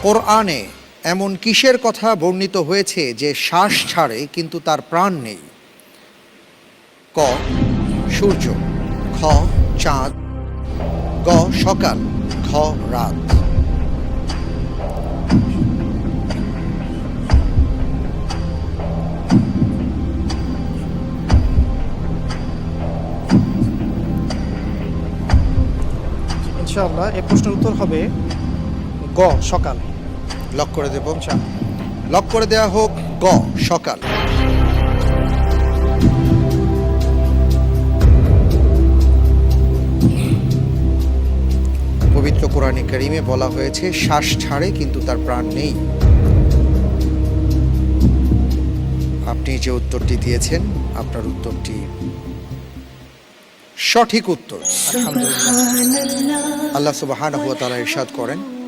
কোরআনে এমন কিসের কথা বর্ণিত হয়েছে যে শ্বাস ছাড়ে কিন্তু তার প্রাণ নেই? ক সূর্য, খ চাঁদ, গ সকাল, ঘ রাত। ইনশাআল্লাহ এই প্রশ্নের উত্তর হবে গ সকাল। লক করে দেব। ইনশাআল্লাহ। লক করে দেয়া হোক গ সকাল। পবিত্র কোরআনে কারিমে বলা হয়েছে শ্বাস ছাড়ে কিন্তু তার প্রাণ নেই। আপনি যে উত্তরটি দিয়েছেন আপনার উত্তরটি সঠিক উত্তর। আলহামদুলিল্লাহ। আল্লাহ সুবহানাহু ওয়া তাআলা ইরশাদ করেন,